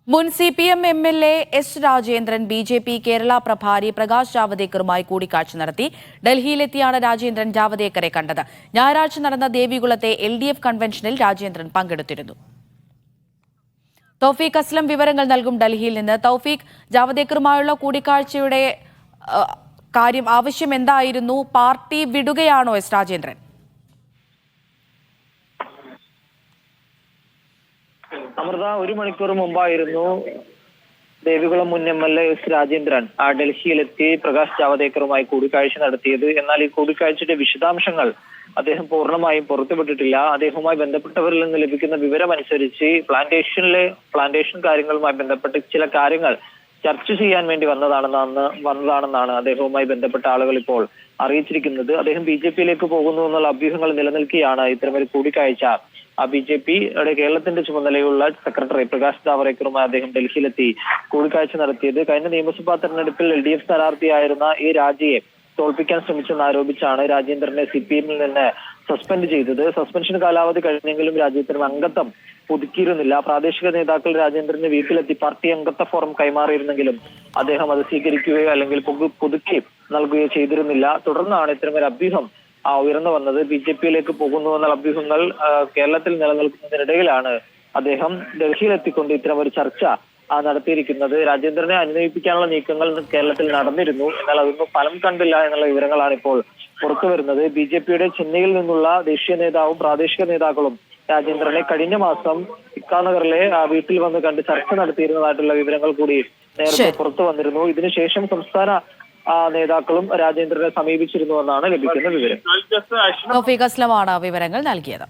മുൻ CPM MLA S Rajendran BJP Kerala പ്രഭാരി പ്രകാശ് ജാവദേക്കറുമായി കൂടിക്കാഴ്ച നടത്തി. ഡൽഹിയിലെത്തിയാണ് രാജേന്ദ്രൻ ജാവദേക്കറെ കണ്ടത്. ഞായറാഴ്ച നടന്ന ദേവികുളത്തെ LDF കൺവെൻഷനിൽ രാജേന്ദ്രൻ പങ്കെടുത്തിരുന്നു. തൗഫീഖ് അസ്ലം വിവരങ്ങൾ നൽകും ഡൽഹിയിൽ നിന്ന്. തൗഫീഖ്, ജാവദേക്കറുമായുള്ള കൂടിക്കാഴ്ചയുടെ കാര്യം ആവശ്യം എന്തായിരുന്നു? പാർട്ടി വിടുകയാണോ എസ് രാജേന്ദ്രൻ? അമൃത, ഒരു മണിക്കൂർ മുമ്പായിരുന്നു ദേവികുളം മുൻ MLA എസ് രാജേന്ദ്രൻ ഡൽഹിയിലെത്തി പ്രകാശ് ജാവദേക്കറുമായി കൂടിക്കാഴ്ച നടത്തിയത്. എന്നാൽ ഈ കൂടിക്കാഴ്ചയുടെ വിശദാംശങ്ങൾ അദ്ദേഹം പൂർണ്ണമായും പുറത്തുവിട്ടിട്ടില്ല. അദ്ദേഹവുമായി ബന്ധപ്പെട്ടവരിൽ നിന്ന് ലഭിക്കുന്ന വിവരമനുസരിച്ച് പ്ലാന്റേഷൻ കാര്യങ്ങളുമായി ബന്ധപ്പെട്ട് ചില കാര്യങ്ങൾ ചർച്ച ചെയ്യാൻ വേണ്ടി വന്നതാണെന്നാണ് അദ്ദേഹവുമായി ബന്ധപ്പെട്ട ആളുകൾ ഇപ്പോൾ അറിയിച്ചിരിക്കുന്നത്. അദ്ദേഹം BJP-യിലേക്ക് പോകുന്നു എന്നുള്ള അഭ്യൂഹങ്ങൾ നിലനിൽക്കുകയാണ് ഇത്തരമൊരു കൂടിക്കാഴ്ച BJP-യുടെ കേരളത്തിന്റെ ചുമതലയുള്ള സെക്രട്ടറി പ്രകാശ് ജാവദേക്കറുമായി അദ്ദേഹം ഡൽഹിയിലെത്തി കൂടിക്കാഴ്ച നടത്തിയത്. കഴിഞ്ഞ നിയമസഭാ തെരഞ്ഞെടുപ്പിൽ LDF സ്ഥാനാർത്ഥിയായിരുന്ന ഈ രാജയെ തോൽപ്പിക്കാൻ ശ്രമിച്ചെന്നാരോപിച്ചാണ് രാജേന്ദ്രനെ CPM-ൽ നിന്ന് സസ്പെൻഡ് ചെയ്തത്. സസ്പെൻഷൻ കാലാവധി കഴിഞ്ഞെങ്കിലും രാജേന്ദ്രൻ അംഗത്വം പുതുക്കിയിരുന്നില്ല. പ്രാദേശിക നേതാക്കൾ രാജേന്ദ്രന്റെ വീട്ടിലെത്തി പാർട്ടി അംഗത്വ ഫോറം കൈമാറിയിരുന്നെങ്കിലും അദ്ദേഹം അത് സ്വീകരിക്കുകയോ അല്ലെങ്കിൽ പുതുക്കി നൽകുകയോ ചെയ്തിരുന്നില്ല. തുടർന്നാണ് ഇത്തരമൊരു അഭ്യൂഹം ഉയർന്നു വന്നത്. BJP-യിലേക്ക് പോകുന്നു എന്നുള്ള അഭ്യൂഹങ്ങൾ കേരളത്തിൽ നിലനിൽക്കുന്നതിനിടയിലാണ് അദ്ദേഹം ഡൽഹിയിലെത്തിക്കൊണ്ട് ഇത്തരമൊരു ചർച്ച നടത്തിയിരിക്കുന്നത്. രാജേന്ദ്രനെ അനുനയിപ്പിക്കാനുള്ള നീക്കങ്ങൾ കേരളത്തിൽ നടന്നിരുന്നു. എന്നാൽ അതൊന്നും ഫലം കണ്ടില്ല എന്നുള്ള വിവരങ്ങളാണ് ഇപ്പോൾ പുറത്തു വരുന്നത്. BJP-യുടെ ചെന്നൈയിൽ നിന്നുള്ള ദേശീയ നേതാവും പ്രാദേശിക നേതാക്കളും രാജേന്ദ്രനെ കഴിഞ്ഞ മാസം ഇക്കാനഗറിലെ വീട്ടിൽ വന്ന് കണ്ട് ചർച്ച നടത്തിയിരുന്നതായിട്ടുള്ള വിവരങ്ങൾ കൂടി നേരത്തെ പുറത്തു വന്നിരുന്നു. ഇതിനുശേഷം സംസ്ഥാന നേതാക്കളും രാജേന്ദ്രനെ സമീപിച്ചിരുന്നുവെന്നാണ് ലഭിക്കുന്ന വിവരം. തൗഫീഖ് അസ്ലമാണ് വിവരങ്ങൾ നൽകിയത്.